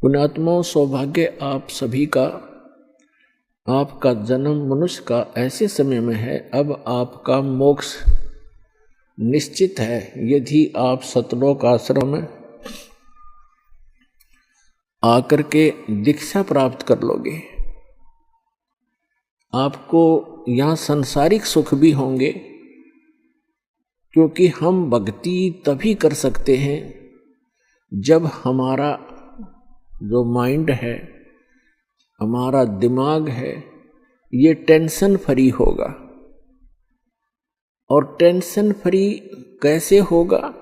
पुण्यात्माओं, सौभाग्य आप सभी का। आपका जन्म मनुष्य का ऐसे समय में है, अब आपका मोक्ष निश्चित है यदि आप सतलोक आश्रम में आकर के दीक्षा प्राप्त कर लोगे। आपको यहाँ सांसारिक सुख भी होंगे, क्योंकि हम भक्ति तभी कर सकते हैं जब हमारा जो माइंड है, हमारा दिमाग है, ये टेंशन फ्री होगा। और टेंशन फ्री कैसे होगा?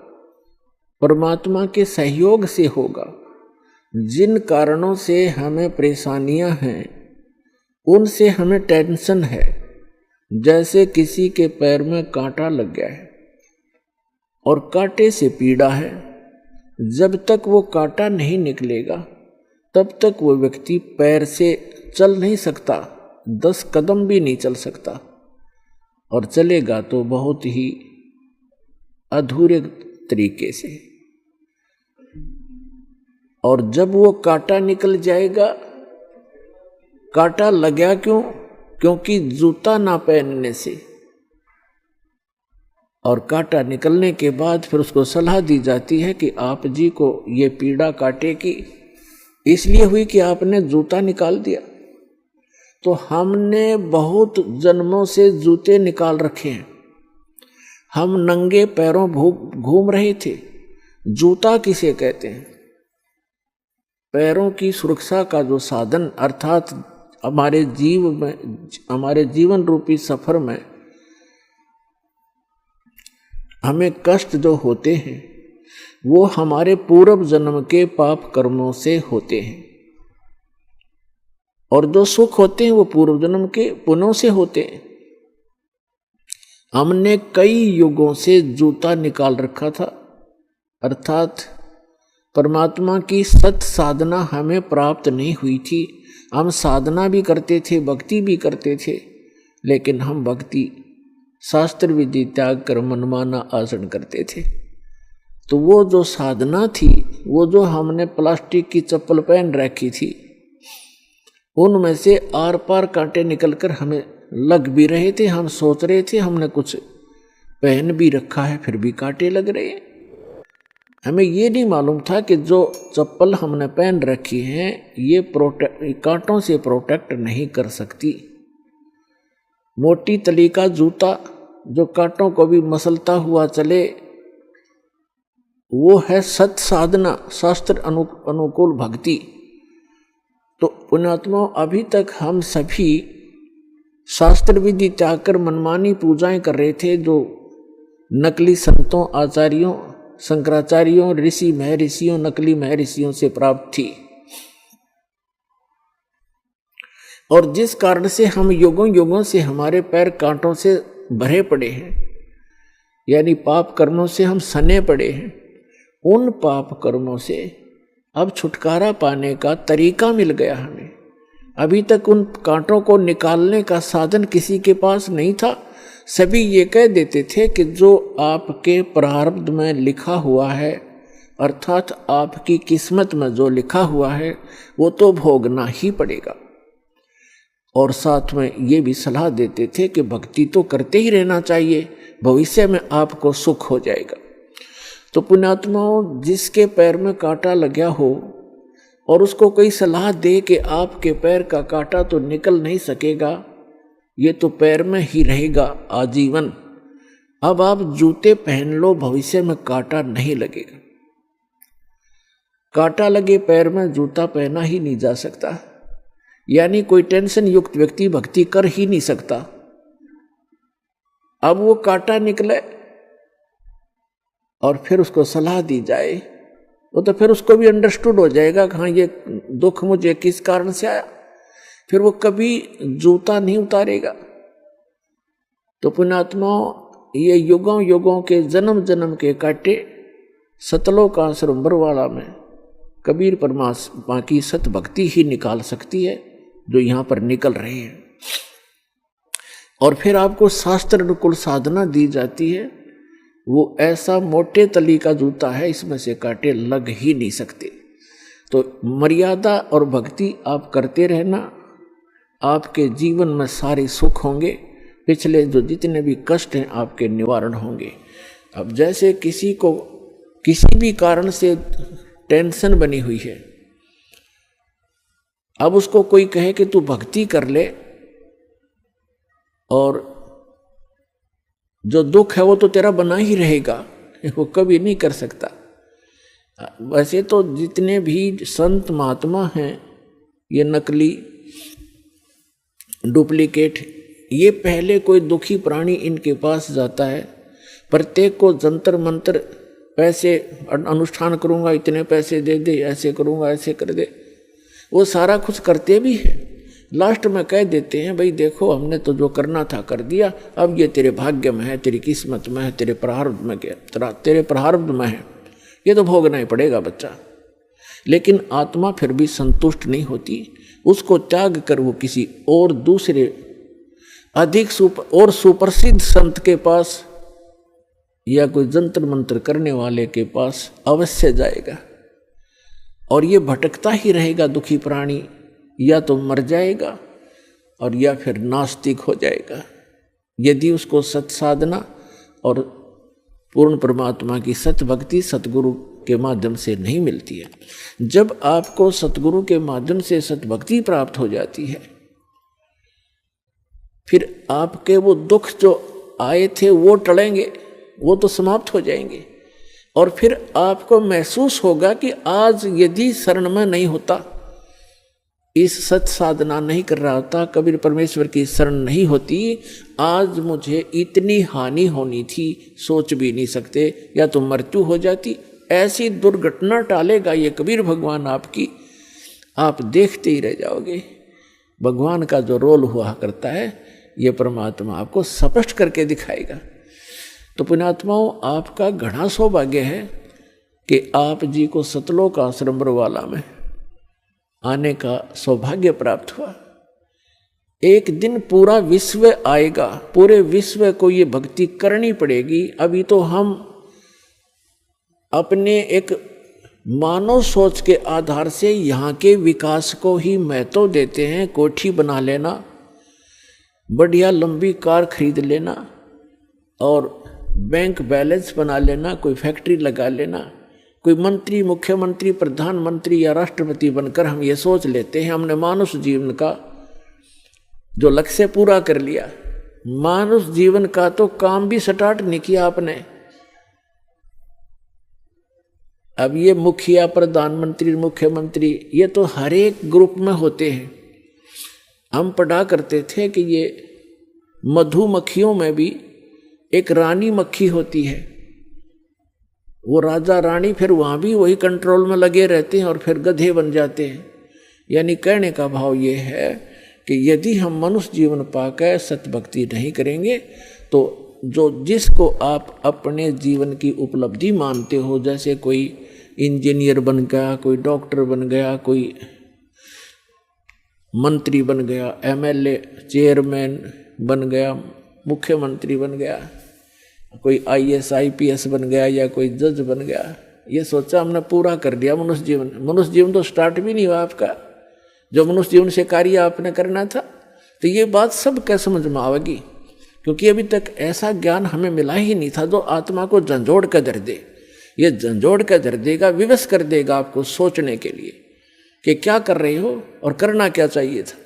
परमात्मा के सहयोग से होगा। जिन कारणों से हमें परेशानियां हैं उनसे हमें टेंशन है। जैसे किसी के पैर में कांटा लग गया है और कांटे से पीड़ा है, जब तक वो कांटा नहीं निकलेगा तब तक वो व्यक्ति पैर से चल नहीं सकता, 10 कदम भी नहीं चल सकता, और चलेगा तो बहुत ही अधूरे तरीके से। और जब वो कांटा निकल जाएगा, कांटा लगा क्यों? क्योंकि जूता ना पहनने से। और कांटा निकलने के बाद फिर उसको सलाह दी जाती है कि आप जी को ये पीड़ा कांटे की इसलिए हुई कि आपने जूता निकाल दिया। तो हमने बहुत जन्मों से जूते निकाल रखे हैं, हम नंगे पैरों घूम रहे थे। जूता किसे कहते हैं? पैरों की सुरक्षा का जो साधन, अर्थात हमारे जीवन रूपी सफर में हमें कष्ट जो होते हैं वो हमारे पूर्व जन्म के पाप कर्मों से होते हैं, और जो सुख होते हैं वो पूर्व जन्म के पुण्यों से होते हैं। हमने कई युगों से जूता निकाल रखा था, अर्थात परमात्मा की सत साधना हमें प्राप्त नहीं हुई थी। हम साधना भी करते थे, भक्ति भी करते थे, लेकिन हम भक्ति शास्त्र विधि त्याग कर मनमाना आचरण करते थे। तो वो जो साधना थी, वो जो हमने प्लास्टिक की चप्पल पहन रखी थी, उनमें से आर पार कांटे निकलकर हमें लग भी रहे थे। हम सोच रहे थे हमने कुछ पहन भी रखा है, फिर भी कांटे लग रहे हैं। हमें ये नहीं मालूम था कि जो चप्पल हमने पहन रखी है ये कांटों से प्रोटेक्ट नहीं कर सकती। मोटी तली का जूता जो कांटों को भी मसलता हुआ चले, वो है सत साधना, शास्त्र अनुकूल भक्ति। तो पुण्यात्माओं, अभी तक हम सभी शास्त्र विधि त्याग कर मनमानी पूजाएं कर रहे थे, जो नकली संतों, आचार्यों, शंकराचार्यों, ऋषि महर्षियों, नकली महर्षियों से प्राप्त थी। और जिस कारण से हम युगों युगों से हमारे पैर कांटों से भरे पड़े हैं, यानी पाप कर्मों से हम सने पड़े हैं। उन पाप कर्मों से अब छुटकारा पाने का तरीका मिल गया हमें। अभी तक उन कांटों को निकालने का साधन किसी के पास नहीं था। सभी ये कह देते थे कि जो आपके प्रारब्ध में लिखा हुआ है, अर्थात आपकी किस्मत में जो लिखा हुआ है वो तो भोगना ही पड़ेगा। और साथ में ये भी सलाह देते थे कि भक्ति तो करते ही रहना चाहिए, भविष्य में आपको सुख हो जाएगा। तो पुण्यात्माओं, जिसके पैर में कांटा लगा हो और उसको कोई सलाह दे कि आपके पैर का कांटा तो निकल नहीं सकेगा, ये तो पैर में ही रहेगा आजीवन, अब आप जूते पहन लो, भविष्य में कांटा नहीं लगेगा। कांटा लगे पैर में जूता पहना ही नहीं जा सकता, यानी कोई टेंशन युक्त व्यक्ति भक्ति कर ही नहीं सकता। अब वो कांटा निकले और फिर उसको सलाह दी जाए, वो तो फिर उसको भी अंडरस्टूड हो जाएगा कि हाँ, ये दुख मुझे किस कारण से आया, फिर वो कभी जूता नहीं उतारेगा। तो पुण्यात्माओं, ये युगों युगों के जन्म जन्म के कांटे सतलोक आश्रम बरवाला में कबीर परमात्मा की सत भक्ति ही निकाल सकती है, जो यहाँ पर निकल रहे हैं। और फिर आपको शास्त्र अनुकूल साधना दी जाती है। वो ऐसा मोटे तली का जूता है, इसमें से कांटे लग ही नहीं सकते। तो मर्यादा और भक्ति आप करते रहना, आपके जीवन में सारे सुख होंगे, पिछले जो जितने भी कष्ट हैं आपके निवारण होंगे। अब जैसे किसी को किसी भी कारण से टेंशन बनी हुई है, अब उसको कोई कहे कि तू भक्ति कर ले और जो दुख है वो तो तेरा बना ही रहेगा, वो कभी नहीं कर सकता। वैसे तो जितने भी संत महात्मा हैं ये नकली डुप्लीकेट, ये पहले कोई दुखी प्राणी इनके पास जाता है, प्रत्येक को जंतर मंतर पैसे अनुष्ठान करूंगा इतने पैसे दे दे, ऐसे करूंगा ऐसे कर दे, वो सारा कुछ करते भी हैं। लास्ट में कह देते हैं भाई देखो हमने तो जो करना था कर दिया, अब ये तेरे भाग्य में है, तेरी किस्मत में है, तेरे प्रारब्ध में तेरे प्रारब्ध में है, ये तो भोगना ही पड़ेगा बच्चा। लेकिन आत्मा फिर भी संतुष्ट नहीं होती, उसको त्याग कर वो किसी और दूसरे अधिक सुप्रसिद्ध संत के पास या कोई जंतर मंत्र करने वाले के पास अवश्य जाएगा, और ये भटकता ही रहेगा दुखी प्राणी, या तो मर जाएगा और या फिर नास्तिक हो जाएगा, यदि उसको सत साधना और पूर्ण परमात्मा की सत भक्ति सतगुरु के माध्यम से नहीं मिलती है। जब आपको सतगुरु के माध्यम से सत भक्ति प्राप्त हो जाती है, फिर आपके वो दुख जो आए थे वो टलेंगे, वो तो समाप्त हो जाएंगे, और फिर आपको महसूस होगा कि आज यदि शरण में नहीं होता, इस सत साधना नहीं कर रहा होता, कबीर परमेश्वर की शरण नहीं होती, आज मुझे इतनी हानि होनी थी सोच भी नहीं सकते, या तो मृत्यु हो जाती। ऐसी दुर्घटना टालेगा ये कबीर भगवान आपकी, आप देखते ही रह जाओगे। भगवान का जो रोल हुआ करता है ये परमात्मा आपको स्पष्ट करके दिखाएगा। तो पुण्यात्माओं, आपका घना सौभाग्य है कि आप जी को सतलोक आश्रम बरवाला में आने का सौभाग्य प्राप्त हुआ। एक दिन पूरा विश्व आएगा, पूरे विश्व को ये भक्ति करनी पड़ेगी। अभी तो हम अपने एक मानव सोच के आधार से यहाँ के विकास को ही महत्व देते हैं। कोठी बना लेना, बढ़िया लंबी कार खरीद लेना और बैंक बैलेंस बना लेना, कोई फैक्ट्री लगा लेना, कोई मंत्री, मुख्यमंत्री, प्रधानमंत्री या राष्ट्रपति बनकर हम ये सोच लेते हैं हमने मानुष जीवन का जो लक्ष्य पूरा कर लिया। मानुष जीवन का तो काम भी स्टार्ट नहीं किया आपने। अब ये मुखिया, प्रधानमंत्री, मुख्यमंत्री ये तो हर एक ग्रुप में होते हैं। हम पढ़ा करते थे कि ये मधुमक्खियों में भी एक रानी मक्खी होती है, वो राजा रानी फिर वहाँ भी वही कंट्रोल में लगे रहते हैं और फिर गधे बन जाते हैं। यानी कहने का भाव ये है कि यदि हम मनुष्य जीवन पाकर सतभक्ति नहीं करेंगे तो जो जिसको आप अपने जीवन की उपलब्धि मानते हो, जैसे कोई इंजीनियर बन गया, कोई डॉक्टर बन गया, कोई मंत्री बन गया, एमएलए चेयरमैन बन गया, मुख्यमंत्री बन गया, कोई आईएएस आईपीएस बन गया या कोई जज बन गया, ये सोचा हमने पूरा कर दिया मनुष्य जीवन। मनुष्य जीवन तो स्टार्ट भी नहीं हुआ आपका, जो मनुष्य जीवन से कार्य आपने करना था। तो ये बात सब क्या समझ में आवेगी, क्योंकि अभी तक ऐसा ज्ञान हमें मिला ही नहीं था जो आत्मा को झंझोड़ कर धर दे। ये झंझोड़ कर धर देगा, विवश कर देगा आपको सोचने के लिए कि क्या कर रहे हो और करना क्या चाहिए था।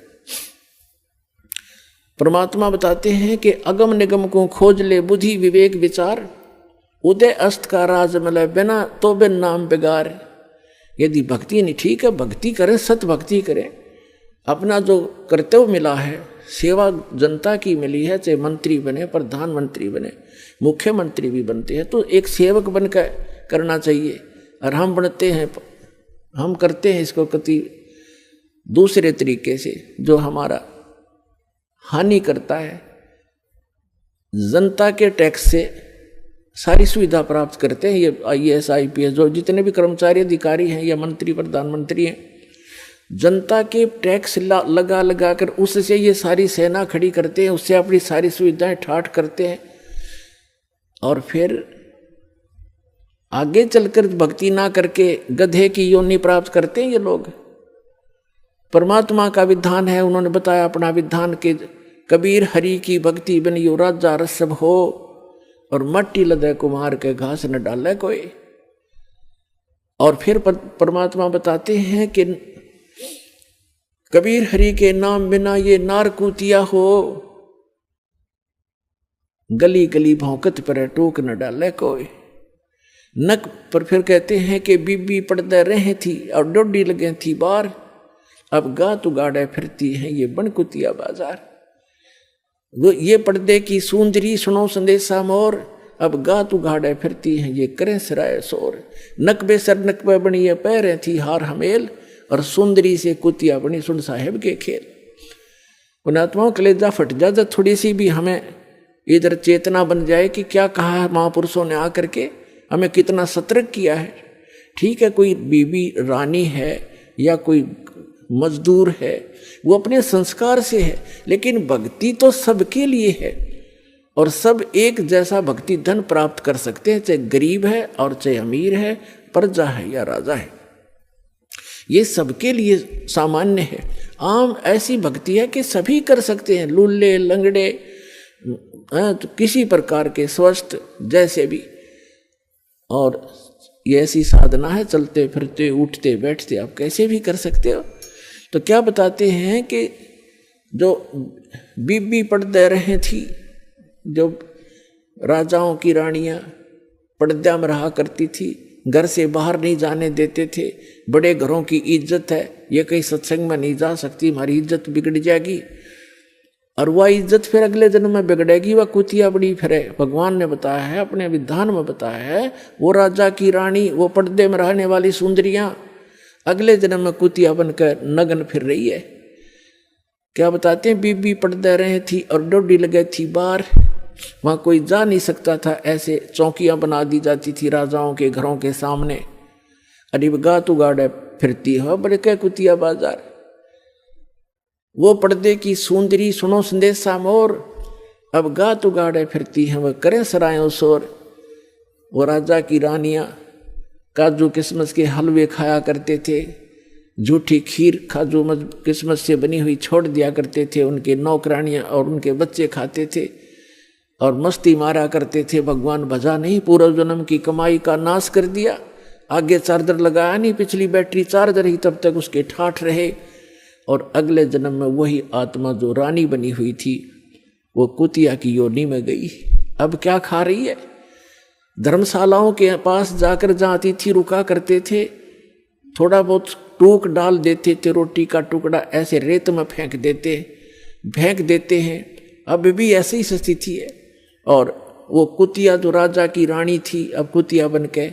परमात्मा बताते हैं कि अगम निगम को खोज ले बुद्धि विवेक विचार, उदय अस्त का राज मिले बिना तो बिन नाम बिगार। यदि भक्ति नहीं ठीक है, भक्ति करें, सत भक्ति करें, अपना जो कर्तव्य मिला है, सेवा जनता की मिली है, चाहे मंत्री बने, प्रधानमंत्री बने, मुख्यमंत्री भी बनते हैं, तो एक सेवक बनकर करना चाहिए। और हम बनते हैं, हम करते हैं इसको कति दूसरे तरीके से जो हमारा हानि करता है। जनता के टैक्स से सारी सुविधा प्राप्त करते हैं ये आईएएस आईपीएस जो जितने भी कर्मचारी अधिकारी हैं या मंत्री प्रधानमंत्री हैं, जनता के टैक्स लगा लगा कर उससे ये सारी सेना खड़ी करते हैं, उससे अपनी सारी सुविधाएं ठाठ करते हैं। और फिर आगे चलकर भक्ति ना करके गधे की योनि प्राप्त करते हैं ये लोग। परमात्मा का विधान है, उन्होंने बताया अपना विधान के कबीर हरि की भक्ति बनियो राजा रसभ हो, और मट्टी लदे कुमार के घास न डाले कोई। और फिर परमात्मा बताते हैं कि कबीर हरि के नाम बिना ये नारकूतिया हो, गली गली भौंकत पर टोक न डाले कोई। नक पर फिर कहते हैं कि बीबी पड़दे रहे थी और डोडी लगे थी बार, अब गा तू गाड़े फिरती है ये बनकुतिया बाजार। वो ये पर्दे की सुंदरी सुनो संदेशा मोर, अब गा तू गाड़े फिरती है ये करें सराय शोर। नकबे सर नकबे बनी है पैरें थी हार हमेल, और सुंदरी से कुतिया बनी सुन साहेब के खेल। पुणात्माओं कलेजा फट जाए थोड़ी सी भी हमें इधर चेतना बन जाए कि क्या कहा है महापुरुषों ने आकर के, हमें कितना सतर्क किया है। ठीक है, कोई बीबी रानी है या कोई मजदूर है, वो अपने संस्कार से है, लेकिन भक्ति तो सबके लिए है, और सब एक जैसा भक्ति धन प्राप्त कर सकते हैं, चाहे गरीब है और चाहे अमीर है, प्रजा है या राजा है, ये सबके लिए सामान्य है। आम ऐसी भक्ति है कि सभी कर सकते हैं, लूले लंगड़े तो किसी प्रकार के स्वस्थ जैसे भी। और ये ऐसी साधना है, चलते फिरते उठते बैठते आप कैसे भी कर सकते हो। तो क्या बताते हैं कि जो बीबी पर्दे रहे थी, जो राजाओं की रानियां पर्दा में रहा करती थी, घर से बाहर नहीं जाने देते थे, बड़े घरों की इज्जत है, ये कहीं सत्संग में नहीं जा सकती, हमारी इज्जत बिगड़ जाएगी, और वह इज्जत फिर अगले जन्म में बिगड़ेगी, वह कुतिया बड़ी फिरे। भगवान ने बताया है, अपने विधान में बताया है, वो राजा की रानी, वो पर्दे में रहने वाली सुंदरियां अगले जन्म में कुतिया बनकर नग्न फिर रही है। क्या बताते हैं, बीबी पर्दे रहे थी और डोडी लगे थी बार, वहां कोई जा नहीं सकता था, ऐसे चौकियां बना दी जाती थी राजाओं के घरों के सामने। अरे गा तू गाड़े फिरती हो बड़े के कुतिया बाजार। वो पर्दे की सुंदरी सुनो संदेशा मोर, अब गा तू गाड़े फिरती है वह करें सरायों शोर। वो राजा की रानियां काजू किस्मत के हलवे खाया करते थे, झूठी खीर काजू किस्मत से बनी हुई छोड़ दिया करते थे, उनके नौकरानियां और उनके बच्चे खाते थे और मस्ती मारा करते थे। भगवान भजा नहीं, पूर्व जन्म की कमाई का नाश कर दिया, आगे चार्जर लगाया नहीं, पिछली बैटरी चार्जर ही तब तक उसके ठाठ रहे, और अगले जन्म में वही आत्मा जो रानी बनी हुई थी वो कुतिया की योनि में गई। अब क्या खा रही है? धर्मशालाओं के पास जाकर जहाँ अतिथि रुका करते थे, थोड़ा बहुत टूक डाल देते थे, रोटी का टुकड़ा ऐसे रेत में फेंक देते हैं। अब भी ऐसी ही स्थिति है। और वो कुतिया जो राजा की रानी थी, अब कुतिया बन के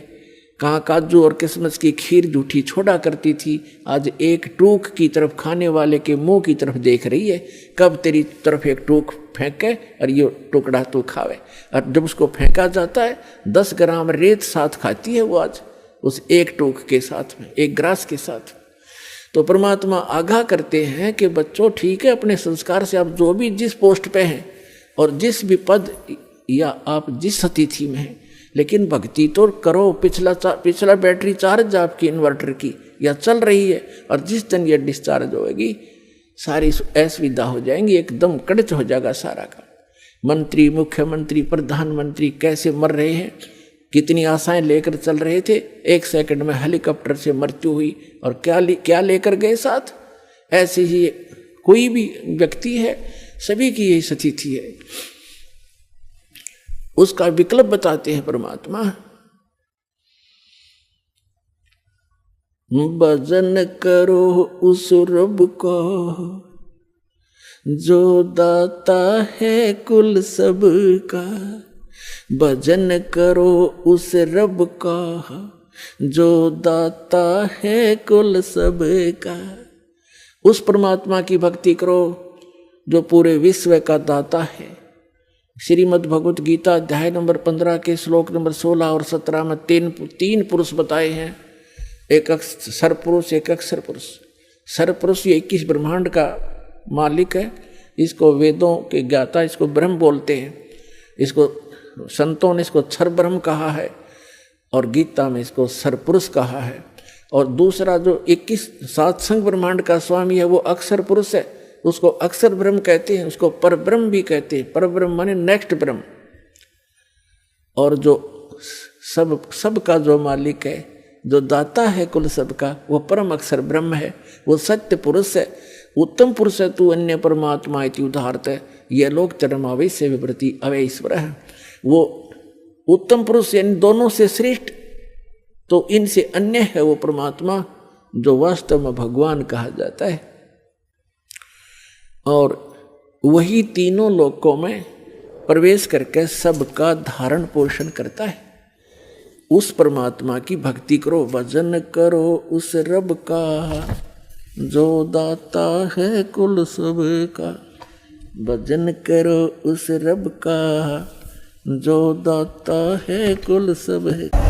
कहाँ काजू और किस्मत की खीर झूठी छोड़ा करती थी, आज एक टूक की तरफ खाने वाले के मुंह की तरफ देख रही है, कब तेरी तरफ एक टूक फेंके और ये टुकड़ा तू खावे। और जब उसको फेंका जाता है 10 ग्राम रेत साथ खाती है वो आज उस एक टूक के साथ में, एक ग्रास के साथ। तो परमात्मा आगाह करते हैं कि बच्चों ठीक है, अपने संस्कार से आप जो भी जिस पोस्ट पे हैं और जिस भी पद या आप जिस स्थिति में हैं, लेकिन भक्ति तो करो। पिछला बैटरी चार्ज आपकी इन्वर्टर की या चल रही है, और जिस दिन ये डिस्चार्ज होएगी सारी असुविधा हो जाएंगी, एकदम कड़च हो जाएगा सारा का। मंत्री, मुख्यमंत्री, प्रधानमंत्री कैसे मर रहे हैं, कितनी आशाएं लेकर चल रहे थे, 1 सेकंड में हेलीकॉप्टर से मृत्यु हुई, और क्या लेकर गए साथ। ऐसे ही कोई भी व्यक्ति है, सभी की यही स्थिति है। उसका विकल्प बताते हैं परमात्मा, भजन करो उस रब को जो दाता है कुल सब का। भजन करो उस रब का जो दाता है कुल सब का। उस परमात्मा की भक्ति करो जो पूरे विश्व का दाता है। श्रीमद् भगवत गीता अध्याय नंबर 15 के श्लोक नंबर 16 और 17 में तीन पुरुष बताए हैं, एक सरपुरुष, एक अक्षर पुरुष। सरपुरुष ये 21 ब्रह्मांड का मालिक है, इसको वेदों के ज्ञाता, इसको ब्रह्म बोलते हैं, इसको संतों ने इसको क्षर ब्रह्म कहा है। और गीता में इसको सरपुरुष कहा है। और दूसरा जो 21 सातसंग ब्रह्मांड का स्वामी है वो अक्षर पुरुष है, उसको अक्षर ब्रह्म कहते हैं, उसको पर ब्रह्म भी कहते हैं। पर ब्रह्म माने नेक्स्ट ब्रह्म। और जो सब का जो मालिक है, जो दाता है कुल सबका, वो परम अक्षर ब्रह्म है, वो सत्य पुरुष है, उत्तम पुरुष है। तू अन्य परमात्मा इति उदाहरत है, यह लोग चरमावै से विवृति अवय ईश्वर है। वो उत्तम पुरुष यानी दोनों से श्रेष्ठ, तो इनसे अन्य है वो परमात्मा जो वास्तव में भगवान कहा जाता है। और वही तीनों लोकों में प्रवेश करके सबका धारण पोषण करता है। उस परमात्मा की भक्ति करो, भजन करो उस रब का जो दाता है कुल सबका। भजन करो उस रब का जो दाता है कुल सब है।